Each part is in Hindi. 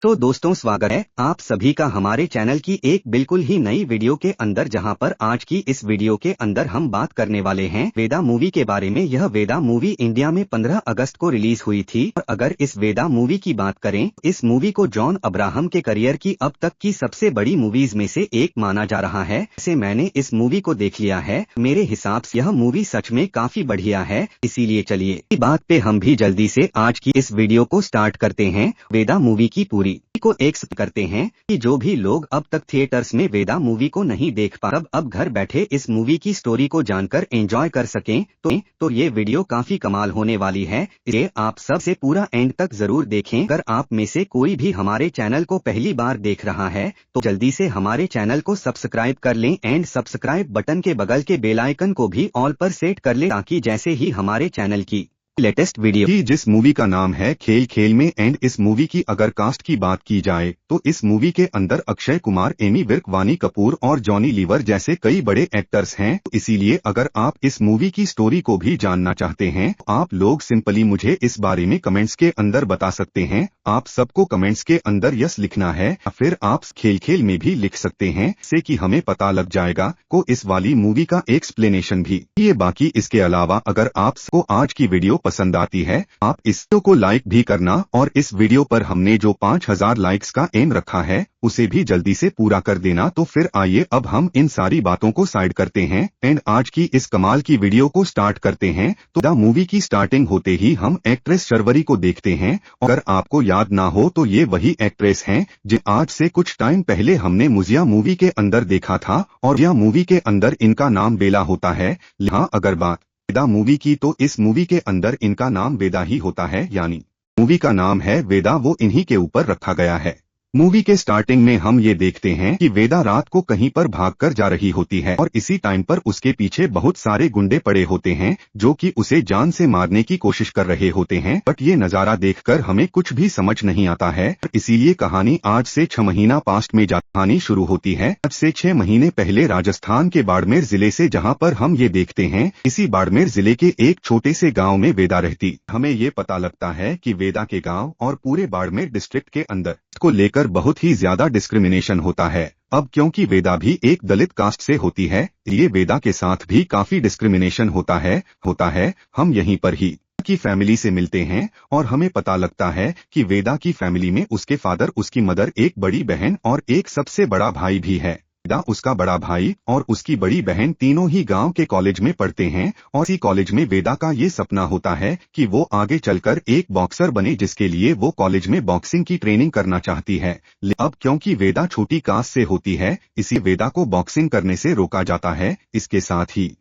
तो दोस्तों स्वागत है आप सभी का हमारे चैनल की एक बिल्कुल ही नई वीडियो के अंदर, जहां पर आज की इस वीडियो के अंदर हम बात करने वाले हैं वेदा मूवी के बारे में। यह वेदा मूवी इंडिया में 15 अगस्त को रिलीज हुई थी और अगर इस वेदा मूवी की बात करें, इस मूवी को जॉन अब्राहम के करियर की अब तक की सबसे बड़ी मूवीज में से एक माना जा रहा है। ऐसे मैंने इस मूवी को देख लिया है, मेरे हिसाब से यह मूवी सच में काफी बढ़िया है। इसीलिए चलिए इस बात पे हम भी जल्दी से आज की इस वीडियो को स्टार्ट करते हैं। वेदा मूवी की पूरी को एक्सेप्ट करते हैं कि जो भी लोग अब तक थिएटर्स में वेदा मूवी को नहीं देख पा अब घर बैठे इस मूवी की स्टोरी को जानकर एंजॉय कर सकें तो ये वीडियो काफी कमाल होने वाली है। ये आप सबसे पूरा एंड तक जरूर देखें। अगर आप में से कोई भी हमारे चैनल को पहली बार देख रहा है तो जल्दी से हमारे चैनल को सब्सक्राइब कर लें एंड सब्सक्राइब बटन के बगल के बेल आइकन को भी ऑल पर सेट कर लें, ताकि जैसे ही हमारे चैनल की लेटेस्ट वीडियो कि जिस मूवी का नाम है खेल खेल में एंड इस मूवी की अगर कास्ट की बात की जाए तो इस मूवी के अंदर अक्षय कुमार, एमी विर्क, वानी कपूर और जॉनी लीवर जैसे कई बड़े एक्टर्स हैं। तो इसीलिए अगर आप इस मूवी की स्टोरी को भी जानना चाहते हैं तो आप लोग सिंपली मुझे इस बारे में कमेंट्स के अंदर बता सकते हैं। आप सबको कमेंट्स के अंदर यस लिखना है, फिर आप खेल खेल में भी लिख सकते हैं, इससे कि हमें पता लग जाएगा को इस वाली मूवी का एक्सप्लेनेशन भी। ये बाकी इसके अलावा अगर आपको आज की वीडियो पसंद आती है आप इस वीडियो को लाइक भी करना और इस वीडियो पर हमने जो 5000 लाइक्स का एम रखा है उसे भी जल्दी से पूरा कर देना। तो फिर आइए अब हम इन सारी बातों को साइड करते हैं एंड आज की इस कमाल की वीडियो को स्टार्ट करते हैं। तो द मूवी की स्टार्टिंग होते ही हम एक्ट्रेस शर्वरी को देखते हैं। अगर आपको याद ना हो तो ये वही एक्ट्रेस हैं जो आज से कुछ टाइम पहले हमने मुजिया मूवी के अंदर देखा था और यह मूवी के अंदर इनका नाम बेला होता है। हाँ, अगर बात वेदा मूवी की तो इस मूवी के अंदर इनका नाम वेदा ही होता है, यानी मूवी का नाम है वेदा, वो इन्हीं के ऊपर रखा गया है। मूवी के स्टार्टिंग में हम ये देखते हैं कि वेदा रात को कहीं पर भागकर जा रही होती है और इसी टाइम पर उसके पीछे बहुत सारे गुंडे पड़े होते हैं जो कि उसे जान से मारने की कोशिश कर रहे होते हैं। बट ये नजारा देखकर हमें कुछ भी समझ नहीं आता है, इसीलिए कहानी आज से 6 महीना पास्ट में कहानी शुरू होती है। आज से 6 महीने पहले राजस्थान के बाड़मेर जिले से, जहाँ पर हम ये देखते हैं इसी बाड़मेर जिले के एक छोटे से गाँव में वेदा रहती। हमें ये पता लगता है कि वेदा के गाँव और पूरे बाड़मेर डिस्ट्रिक्ट के अंदर को लेकर बहुत ही ज्यादा डिस्क्रिमिनेशन होता है। अब क्योंकि वेदा भी एक दलित कास्ट से होती है, ये वेदा के साथ भी काफी डिस्क्रिमिनेशन होता है। हम यहीं पर ही की फैमिली से मिलते हैं और हमें पता लगता है कि वेदा की फैमिली में उसके फादर, उसकी मदर, एक बड़ी बहन और एक सबसे बड़ा भाई भी है। वेदा, उसका बड़ा भाई और उसकी बड़ी बहन तीनों ही गांव के कॉलेज में पढ़ते हैं और इसी कॉलेज में वेदा का ये सपना होता है कि वो आगे चलकर एक बॉक्सर बने, जिसके लिए वो कॉलेज में बॉक्सिंग की ट्रेनिंग करना चाहती है। अब क्योंकि वेदा छोटी कास्ट से होती है, इसी वेदा को बॉक्सिंग करने से रोका जाता है। इसके साथ ही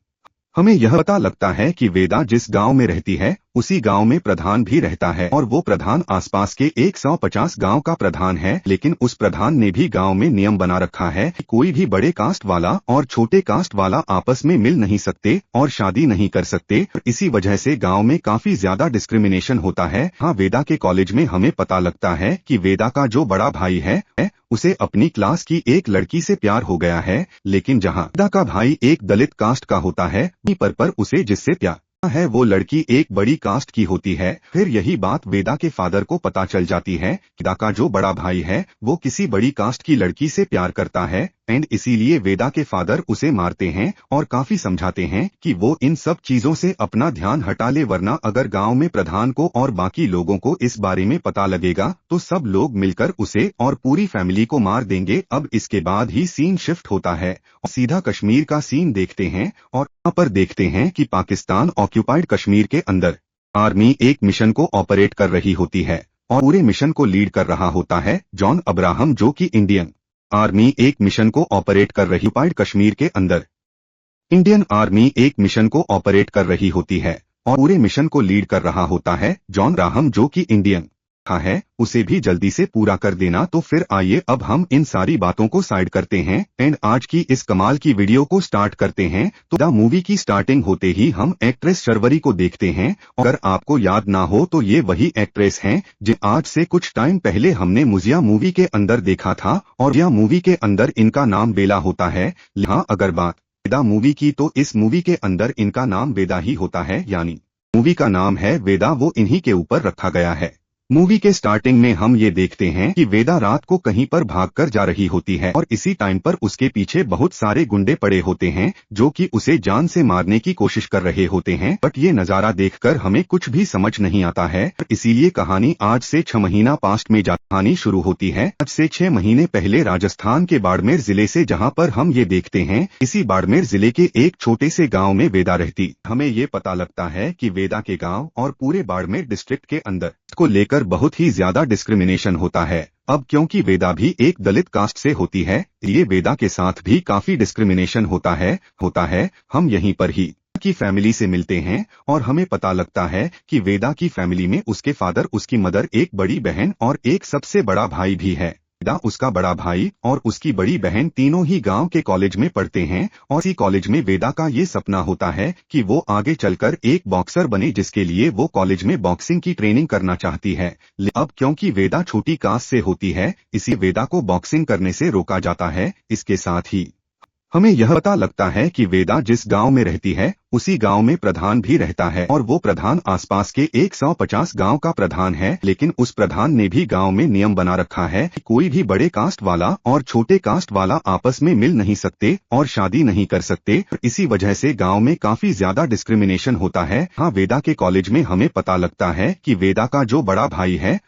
हमें यह पता लगता है कि वेदा जिस गांव में रहती है उसी गांव में प्रधान भी रहता है और वो प्रधान आसपास के 150 गांव का प्रधान है। लेकिन उस प्रधान ने भी गांव में नियम बना रखा है कि कोई भी बड़े कास्ट वाला और छोटे कास्ट वाला आपस में मिल नहीं सकते और शादी नहीं कर सकते। इसी वजह से गांव में काफी ज्यादा डिस्क्रिमिनेशन होता है। हाँ, वेदा के कॉलेज में हमें पता लगता है कि वेदा का जो बड़ा भाई है उसे अपनी क्लास की एक लड़की से प्यार हो गया है, लेकिन जहां वेदा का भाई एक दलित कास्ट का होता है वहीं पर उसे जिससे प्यार है वो लड़की एक बड़ी कास्ट की होती है। फिर यही बात वेदा के फादर को पता चल जाती है कि वेदा का जो बड़ा भाई है वो किसी बड़ी कास्ट की लड़की से प्यार करता है एंड इसीलिए वेदा के फादर उसे मारते हैं और काफी समझाते हैं कि वो इन सब चीजों से अपना ध्यान हटा ले, वरना अगर गांव में प्रधान को और बाकी लोगों को इस बारे में पता लगेगा तो सब लोग मिलकर उसे और पूरी फैमिली को मार देंगे। अब इसके बाद ही सीन शिफ्ट होता है और सीधा कश्मीर का सीन देखते हैं और यहाँ पर देखते हैं कि पाकिस्तान ऑक्यूपाइड कश्मीर के अंदर आर्मी एक मिशन को ऑपरेट कर रही होती है और पूरे मिशन को लीड कर रहा होता है जॉन अब्राहम, जो कि इंडियन आर्मी एक मिशन को ऑपरेट कर रही ऑक्यूपाइड कश्मीर के अंदर इंडियन आर्मी एक मिशन को ऑपरेट कर रही होती है और पूरे मिशन को लीड कर रहा होता है जॉन अब्राहम, जो कि इंडियन है, उसे भी जल्दी से पूरा कर देना। तो फिर आइए अब हम इन सारी बातों को साइड करते हैं एंड आज की इस कमाल की वीडियो को स्टार्ट करते हैं। तो द मूवी की स्टार्टिंग होते ही हम एक्ट्रेस शर्वरी को देखते हैं। अगर आपको याद ना हो तो ये वही एक्ट्रेस हैं जो आज से कुछ टाइम पहले हमने मुजिया मूवी के अंदर देखा था और यह मूवी के अंदर इनका नाम बेला होता है। हाँ, अगर बात वेदा मूवी की तो इस मूवी के अंदर इनका नाम वेदा ही होता है, यानी मूवी का नाम है वेदा, वो इन्हीं के ऊपर रखा गया है। मूवी के स्टार्टिंग में हम ये देखते हैं कि वेदा रात को कहीं पर भागकर जा रही होती है और इसी टाइम पर उसके पीछे बहुत सारे गुंडे पड़े होते हैं जो कि उसे जान से मारने की कोशिश कर रहे होते हैं। बट ये नज़ारा देखकर हमें कुछ भी समझ नहीं आता है, इसीलिए कहानी आज से 6 महीना पास्ट में कहानी शुरू होती है। आज से 6 महीने पहले राजस्थान के बाड़मेर जिले से, जहाँ पर हम ये देखते हैं इसी बाड़मेर जिले के एक छोटे से गाँव में वेदा रहती। हमें ये पता लगता है कि वेदा के गाँव और पूरे बाड़मेर डिस्ट्रिक्ट के अंदर को लेकर बहुत ही ज्यादा डिस्क्रिमिनेशन होता है। अब क्योंकि वेदा भी एक दलित कास्ट से होती है, ये वेदा के साथ भी काफी डिस्क्रिमिनेशन होता है। हम यहीं पर ही की फैमिली से मिलते हैं और हमें पता लगता है कि वेदा की फैमिली में उसके फादर, उसकी मदर, एक बड़ी बहन और एक सबसे बड़ा भाई भी है। वेदा, उसका बड़ा भाई और उसकी बड़ी बहन तीनों ही गांव के कॉलेज में पढ़ते हैं और इसी कॉलेज में वेदा का ये सपना होता है कि वो आगे चलकर एक बॉक्सर बने, जिसके लिए वो कॉलेज में बॉक्सिंग की ट्रेनिंग करना चाहती है। अब क्योंकि वेदा छोटी कास्ट से होती है, इसी वेदा को बॉक्सिंग करने से रोका जाता है। इसके साथ ही हमें यह पता लगता है कि वेदा जिस गांव में रहती है उसी गांव में प्रधान भी रहता है और वो प्रधान आसपास के 150 गांव का प्रधान है। लेकिन उस प्रधान ने भी गांव में नियम बना रखा है कि कोई भी बड़े कास्ट वाला और छोटे कास्ट वाला आपस में मिल नहीं सकते और शादी नहीं कर सकते। इसी वजह से गांव में काफी ज्यादा डिस्क्रिमिनेशन होता है। हाँ, वेदा के कॉलेज में हमें पता लगता है कि वेदा का जो बड़ा भाई है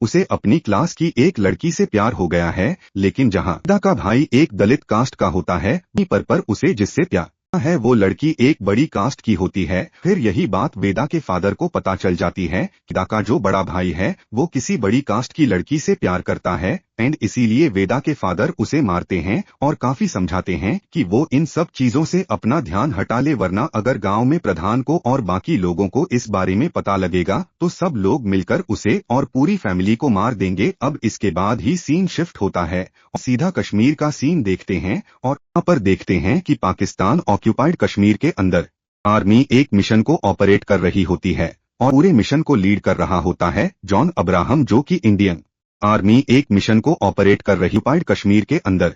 उसे अपनी क्लास की एक लड़की से प्यार हो गया है, लेकिन जहां वेदा का भाई एक दलित कास्ट का होता है, पर उसे जिससे प्यार है वो लड़की एक बड़ी कास्ट की होती है। फिर यही बात वेदा के फादर को पता चल जाती है कि वेदा का जो बड़ा भाई है वो किसी बड़ी कास्ट की लड़की से प्यार करता है एंड इसीलिए वेदा के फादर उसे मारते हैं और काफी समझाते हैं कि वो इन सब चीजों से अपना ध्यान हटा ले, वरना अगर गांव में प्रधान को और बाकी लोगों को इस बारे में पता लगेगा तो सब लोग मिलकर उसे और पूरी फैमिली को मार देंगे। अब इसके बाद ही सीन शिफ्ट होता है और सीधा कश्मीर का सीन देखते हैं और यहाँ पर देखते हैं कि पाकिस्तान ऑक्यूपाइड कश्मीर के अंदर आर्मी एक मिशन को ऑपरेट कर रही होती है और पूरे मिशन को लीड कर रहा होता है जॉन अब्राहम, जो कि इंडियन आर्मी एक मिशन को ऑपरेट कर रही ऑक्यूपाइड कश्मीर के अंदर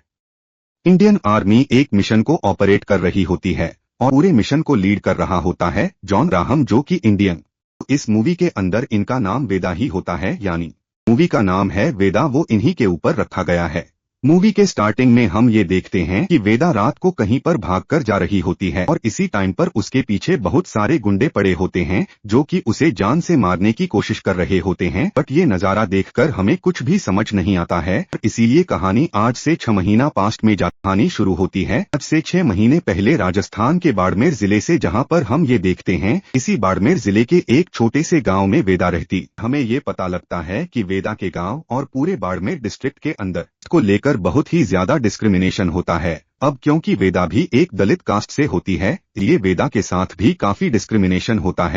इंडियन आर्मी एक मिशन को ऑपरेट कर रही होती है और पूरे मिशन को लीड कर रहा होता है जॉन अब्राहम, जो कि इंडियन। इस मूवी के अंदर इनका नाम वेदा ही होता है, यानी मूवी का नाम है वेदा, वो इन्हीं के ऊपर रखा गया है। मूवी के स्टार्टिंग में हम ये देखते हैं कि वेदा रात को कहीं पर भागकर जा रही होती है और इसी टाइम पर उसके पीछे बहुत सारे गुंडे पड़े होते हैं जो कि उसे जान से मारने की कोशिश कर रहे होते हैं। बट ये नज़ारा देखकर हमें कुछ भी समझ नहीं आता है, इसीलिए कहानी आज से 6 महीना पास्ट में कहानी शुरू होती है। आज से 6 महीने पहले राजस्थान के बाड़मेर जिले से, जहाँ पर हम ये देखते हैं इसी बाड़मेर जिले के एक छोटे से गाँव में वेदा रहती। हमें ये पता लगता है कि वेदा के गाँव और पूरे बाड़मेर डिस्ट्रिक्ट के अंदर को लेकर बहुत ही ज्यादा डिस्क्रिमिनेशन होता है। अब क्योंकि वेदा भी एक दलित कास्ट से होती है, ये वेदा के साथ भी काफी डिस्क्रिमिनेशन होता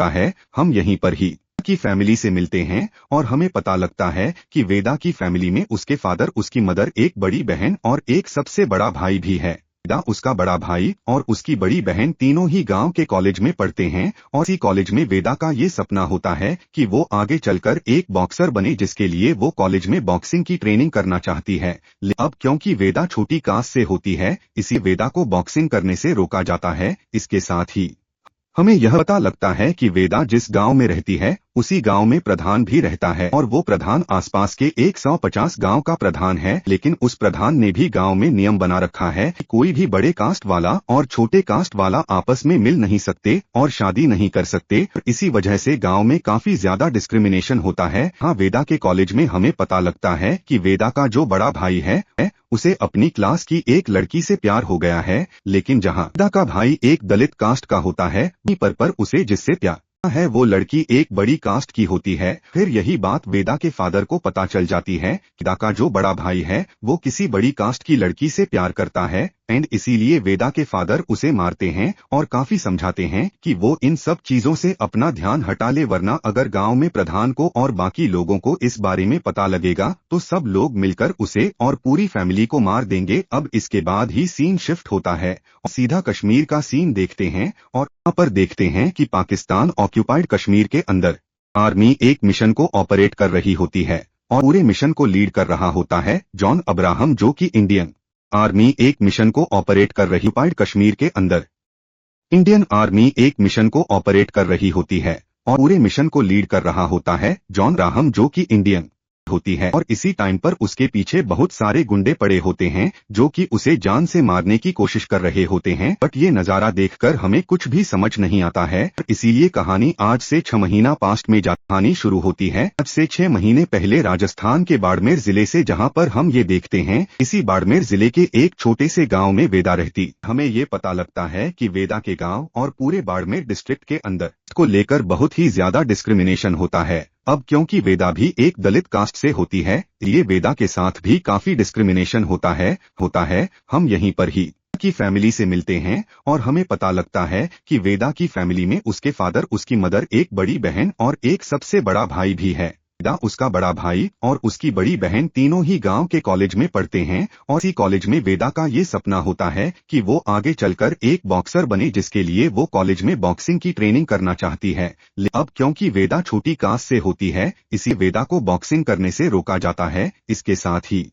है। हम यहीं पर ही की फैमिली से मिलते हैं और हमें पता लगता है कि वेदा की फैमिली में उसके फादर, उसकी मदर, एक बड़ी बहन और एक सबसे बड़ा भाई भी है। वेदा, उसका बड़ा भाई और उसकी बड़ी बहन तीनों ही गांव के कॉलेज में पढ़ते हैं और इसी कॉलेज में वेदा का ये सपना होता है कि वो आगे चलकर एक बॉक्सर बने, जिसके लिए वो कॉलेज में बॉक्सिंग की ट्रेनिंग करना चाहती है। अब क्योंकि वेदा छोटी कास्ट से होती है, इसी वेदा को बॉक्सिंग करने से रोका जाता है। इसके साथ ही हमें यह पता लगता है कि वेदा जिस गांव में रहती है उसी गांव में प्रधान भी रहता है और वो प्रधान आसपास के 150 गांव का प्रधान है। लेकिन उस प्रधान ने भी गांव में नियम बना रखा है कि कोई भी बड़े कास्ट वाला और छोटे कास्ट वाला आपस में मिल नहीं सकते और शादी नहीं कर सकते। इसी वजह से गांव में काफी ज्यादा डिस्क्रिमिनेशन होता है। हाँ, वेदा के कॉलेज में हमें पता लगता है कि वेदा का जो बड़ा भाई है उसे अपनी क्लास की एक लड़की से प्यार हो गया है, लेकिन जहां वेदा का भाई एक दलित कास्ट का होता है, पर उसे जिससे प्यार है वो लड़की एक बड़ी कास्ट की होती है। फिर यही बात वेदा के फादर को पता चल जाती है कि वेदा का जो बड़ा भाई है वो किसी बड़ी कास्ट की लड़की से प्यार करता है एंड इसीलिए वेदा के फादर उसे मारते हैं और काफी समझाते हैं कि वो इन सब चीजों से अपना ध्यान हटा ले, वरना अगर गांव में प्रधान को और बाकी लोगों को इस बारे में पता लगेगा तो सब लोग मिलकर उसे और पूरी फैमिली को मार देंगे। अब इसके बाद ही सीन शिफ्ट होता है और सीधा कश्मीर का सीन देखते हैं और यहाँ पर देखते हैं कि पाकिस्तान ऑक्यूपाइड कश्मीर के अंदर आर्मी एक मिशन को ऑपरेट कर रही होती है और पूरे मिशन को लीड कर रहा होता है जॉन अब्राहम, जो कि इंडियन आर्मी एक मिशन को ऑपरेट कर रही ऑक्यूपाइड कश्मीर के अंदर इंडियन आर्मी एक मिशन को ऑपरेट कर रही होती है और पूरे मिशन को लीड कर रहा होता है जॉन अब्राहम, जो कि इंडियन होती है। और इसी टाइम पर उसके पीछे बहुत सारे गुंडे पड़े होते हैं जो कि उसे जान से मारने की कोशिश कर रहे होते हैं। बट ये नज़ारा देखकर हमें कुछ भी समझ नहीं आता है, इसीलिए कहानी आज से 6 महीना पास्ट में कहानी शुरू होती है। आज से 6 महीने पहले राजस्थान के बाड़मेर जिले से, जहां पर हम ये देखते हैं इसी बाड़मेर जिले के एक छोटे से गाँव में वेदा रहती। हमें ये पता लगता है कि वेदा के गाँव और पूरे बाड़मेर डिस्ट्रिक्ट के अंदर को लेकर बहुत ही ज्यादा डिस्क्रिमिनेशन होता है। अब क्योंकि वेदा भी एक दलित कास्ट से होती है, ये वेदा के साथ भी काफी डिस्क्रिमिनेशन होता है। हम यहीं पर ही की फैमिली से मिलते हैं और हमें पता लगता है कि वेदा की फैमिली में उसके फादर, उसकी मदर, एक बड़ी बहन और एक सबसे बड़ा भाई भी है। वेदा, उसका बड़ा भाई और उसकी बड़ी बहन तीनों ही गांव के कॉलेज में पढ़ते हैं और इसी कॉलेज में वेदा का ये सपना होता है कि वो आगे चलकर एक बॉक्सर बने, जिसके लिए वो कॉलेज में बॉक्सिंग की ट्रेनिंग करना चाहती है। अब क्योंकि वेदा छोटी कास्ट से होती है, इसी वेदा को बॉक्सिंग करने से रोका जाता है। इसके साथ ही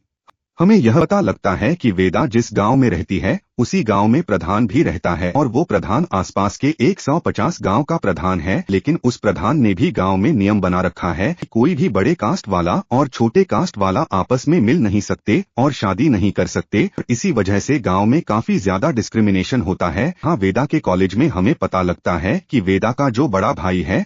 हमें यह पता लगता है कि वेदा जिस गांव में रहती है उसी गांव में प्रधान भी रहता है और वो प्रधान आसपास के 150 गांव का प्रधान है। लेकिन उस प्रधान ने भी गांव में नियम बना रखा है कि कोई भी बड़े कास्ट वाला और छोटे कास्ट वाला आपस में मिल नहीं सकते और शादी नहीं कर सकते। इसी वजह से गांव में काफी ज्यादा डिस्क्रिमिनेशन होता है। हाँ, वेदा के कॉलेज में हमें पता लगता है कि वेदा का जो बड़ा भाई है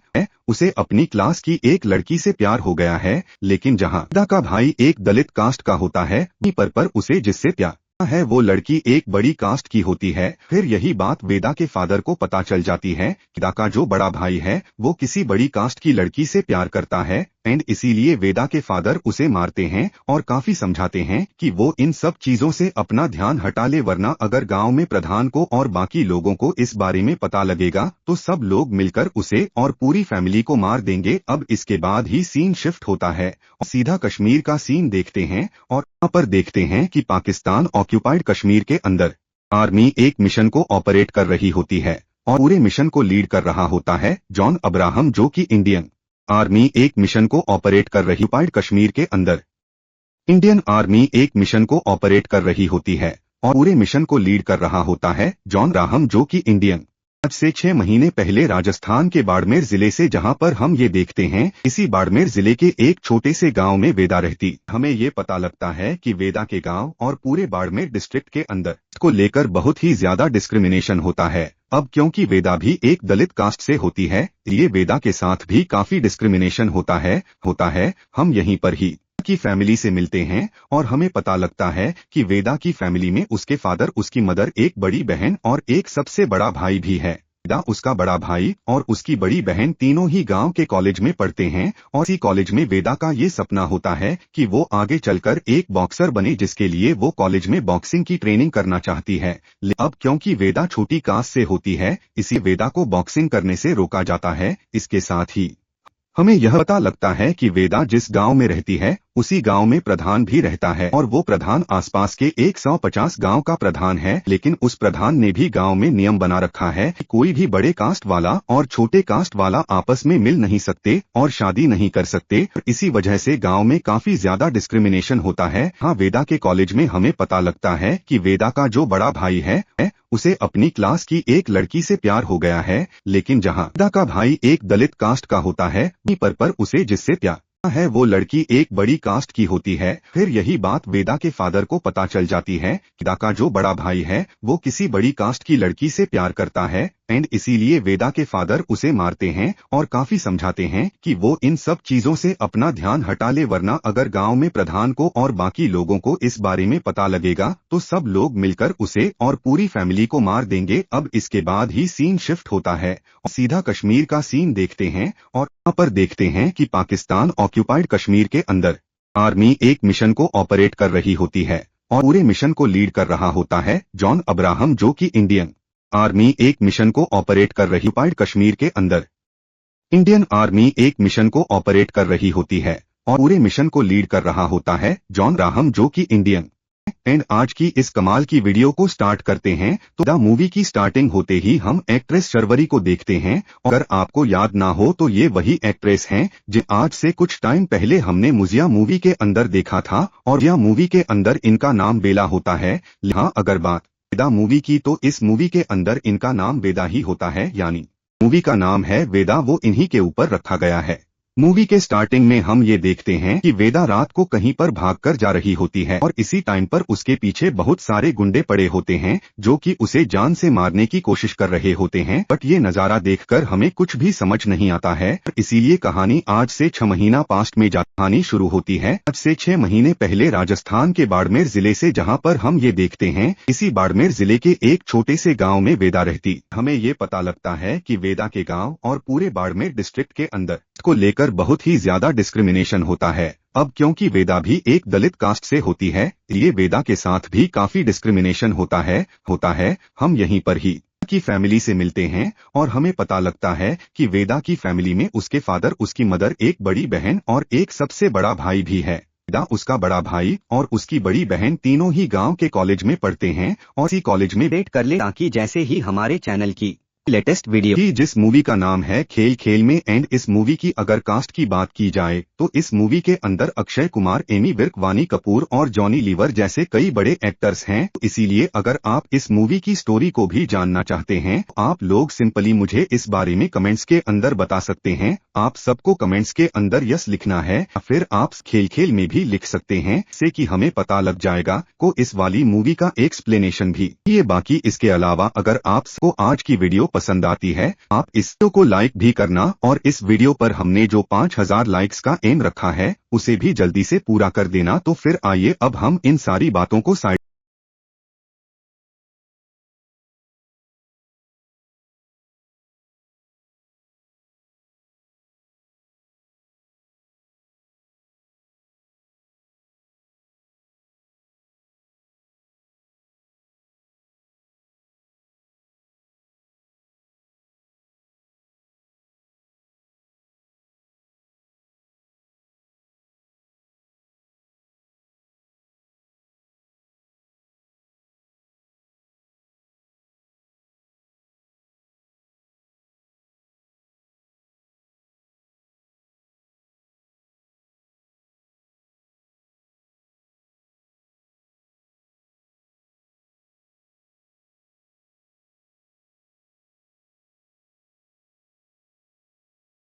उसे अपनी क्लास की एक लड़की से प्यार हो गया है, लेकिन जहां वेदा का भाई एक दलित कास्ट का होता है, वहीं पर उसे जिससे प्यार है वो लड़की एक बड़ी कास्ट की होती है। फिर यही बात वेदा के फादर को पता चल जाती है कि वेदा का जो बड़ा भाई है वो किसी बड़ी कास्ट की लड़की से प्यार करता है एंड इसीलिए वेदा के फादर उसे मारते हैं और काफी समझाते हैं कि वो इन सब चीजों से अपना ध्यान हटा ले, वरना अगर गांव में प्रधान को और बाकी लोगों को इस बारे में पता लगेगा तो सब लोग मिलकर उसे और पूरी फैमिली को मार देंगे। अब इसके बाद ही सीन शिफ्ट होता है और सीधा कश्मीर का सीन देखते हैं और यहाँ पर देखते हैं कि पाकिस्तान ऑक्यूपाइड कश्मीर के अंदर आर्मी एक मिशन को ऑपरेट कर रही होती है और पूरे मिशन को लीड कर रहा होता है जॉन अब्राहम, जो कि इंडियन आर्मी एक मिशन को ऑपरेट कर रही ऑक्यूपाइड कश्मीर के अंदर इंडियन आर्मी एक मिशन को ऑपरेट कर रही होती है और पूरे मिशन को लीड कर रहा होता है जॉन अब्राहम, जो कि इंडियन। आज से 6 महीने पहले राजस्थान के बाड़मेर जिले से, जहां पर हम ये देखते हैं इसी बाड़मेर जिले के एक छोटे से गांव में वेदा रहती। हमें ये पता लगता है कि वेदा के गांव और पूरे बाड़मेर डिस्ट्रिक्ट के अंदर को लेकर बहुत ही ज्यादा डिस्क्रिमिनेशन होता है। अब क्योंकि वेदा भी एक दलित कास्ट से होती है, ये वेदा के साथ भी काफी डिस्क्रिमिनेशन होता है। हम यहीं पर ही की फैमिली से मिलते हैं और हमें पता लगता है कि वेदा की फैमिली में उसके फादर, उसकी मदर, एक बड़ी बहन और एक सबसे बड़ा भाई भी है। वेदा, उसका बड़ा भाई और उसकी बड़ी बहन तीनों ही गांव के कॉलेज में पढ़ते हैं और इसी कॉलेज में वेदा का ये सपना होता है कि वो आगे चलकर एक बॉक्सर बने, जिसके लिए वो कॉलेज में बॉक्सिंग की ट्रेनिंग करना चाहती है। अब क्योंकि वेदा छोटी कास्ट से होती है, इसी वेदा को बॉक्सिंग करने से रोका जाता है। इसके साथ ही हमें यह पता लगता है कि वेदा जिस गांव में रहती है उसी गांव में प्रधान भी रहता है और वो प्रधान आसपास के 150 गांव का प्रधान है। लेकिन उस प्रधान ने भी गांव में नियम बना रखा है कि कोई भी बड़े कास्ट वाला और छोटे कास्ट वाला आपस में मिल नहीं सकते और शादी नहीं कर सकते। इसी वजह से गांव में काफी ज्यादा डिस्क्रिमिनेशन होता है। हाँ, वेदा के कॉलेज में हमें पता लगता है कि वेदा का जो बड़ा भाई है उसे अपनी क्लास की एक लड़की से प्यार हो गया है, लेकिन जहां वेदा का भाई एक दलित कास्ट का होता है, वहीं पर उसे जिससे प्यार है वो लड़की एक बड़ी कास्ट की होती है। फिर यही बात वेदा के फादर को पता चल जाती है कि वेदा का जो बड़ा भाई है वो किसी बड़ी कास्ट की लड़की से प्यार करता है एंड इसीलिए वेदा के फादर उसे मारते हैं और काफी समझाते हैं कि वो इन सब चीजों से अपना ध्यान हटा ले, वरना अगर गांव में प्रधान को और बाकी लोगों को इस बारे में पता लगेगा तो सब लोग मिलकर उसे और पूरी फैमिली को मार देंगे। अब इसके बाद ही सीन शिफ्ट होता है और सीधा कश्मीर का सीन देखते हैं और यहाँ पर देखते हैं कि पाकिस्तान ऑक्यूपाइड कश्मीर के अंदर आर्मी एक मिशन को ऑपरेट कर रही होती है और पूरे मिशन को लीड कर रहा होता है जॉन अब्राहम, जो कि इंडियन आर्मी एक मिशन को ऑपरेट कर रही ऑक्यूपाइड कश्मीर के अंदर इंडियन आर्मी एक मिशन को ऑपरेट कर रही होती है और पूरे मिशन को लीड कर रहा होता है जॉन अब्राहम, जो कि इंडियन। एंड आज की इस कमाल की वीडियो को स्टार्ट करते हैं तो द मूवी की स्टार्टिंग होते ही हम एक्ट्रेस शर्वरी को देखते हैं। अगर आपको याद ना हो तो ये वही एक्ट्रेस हैं जिन आज से कुछ टाइम पहले हमने मुजिया मूवी के अंदर देखा था और यह मूवी के अंदर इनका नाम बेला होता है। यहाँ अगर बात वेदा मूवी की तो इस मूवी के अंदर इनका नाम वेदा ही होता है, यानी मूवी का नाम है वेदा, वो इन्हीं के ऊपर रखा गया है। मूवी के स्टार्टिंग में हम ये देखते हैं कि वेदा रात को कहीं पर भागकर जा रही होती है और इसी टाइम पर उसके पीछे बहुत सारे गुंडे पड़े होते हैं जो कि उसे जान से मारने की कोशिश कर रहे होते हैं। बट ये नज़ारा देखकर हमें कुछ भी समझ नहीं आता है, इसीलिए कहानी आज से 6 महीना पास्ट में कहानी शुरू होती है। आज से 6 महीने पहले राजस्थान के बाड़मेर जिले से, जहाँ पर हम ये देखते हैं इसी बाड़मेर जिले के एक छोटे से गाँव में वेदा रहती। हमें ये पता लगता है कि वेदा के गाँव और पूरे बाड़मेर डिस्ट्रिक्ट के अंदर को लेकर बहुत ही ज्यादा डिस्क्रिमिनेशन होता है। अब क्योंकि वेदा भी एक दलित कास्ट से होती है, ये वेदा के साथ भी काफी डिस्क्रिमिनेशन होता है। हम यहीं पर ही की फैमिली से मिलते हैं और हमें पता लगता है कि वेदा की फैमिली में उसके फादर, उसकी मदर, एक बड़ी बहन और एक सबसे बड़ा भाई भी है। वेदा, उसका बड़ा भाई और उसकी बड़ी बहन तीनों ही गांव के कॉलेज में पढ़ते हैं और इसी कॉलेज में वेट कर ले ताकि जैसे ही हमारे चैनल की लेटेस्ट वीडियो की, जिस मूवी का नाम है खेल खेल में एंड, इस मूवी की अगर कास्ट की बात की जाए तो इस मूवी के अंदर अक्षय कुमार, एमी विर्क, वानी कपूर और जॉनी लीवर जैसे कई बड़े एक्टर्स हैं। इसीलिए अगर आप इस मूवी की स्टोरी को भी जानना चाहते हैं तो आप लोग सिंपली मुझे इस बारे में कमेंट्स के अंदर बता सकते हैं। आप सबको कमेंट्स के अंदर यस लिखना है, फिर आप खेल खेल में भी लिख सकते हैं, से कि हमें पता लग जाएगा को इस वाली मूवी का एक्सप्लेनेशन भी। ये बाकी इसके अलावा अगर आपको आज की वीडियो पसंद आती है, आप इस वीडियो को लाइक भी करना और इस वीडियो पर हमने जो 5000 लाइक्स का एम रखा है उसे भी जल्दी से पूरा कर देना। तो फिर आइए अब हम इन सारी बातों को साइड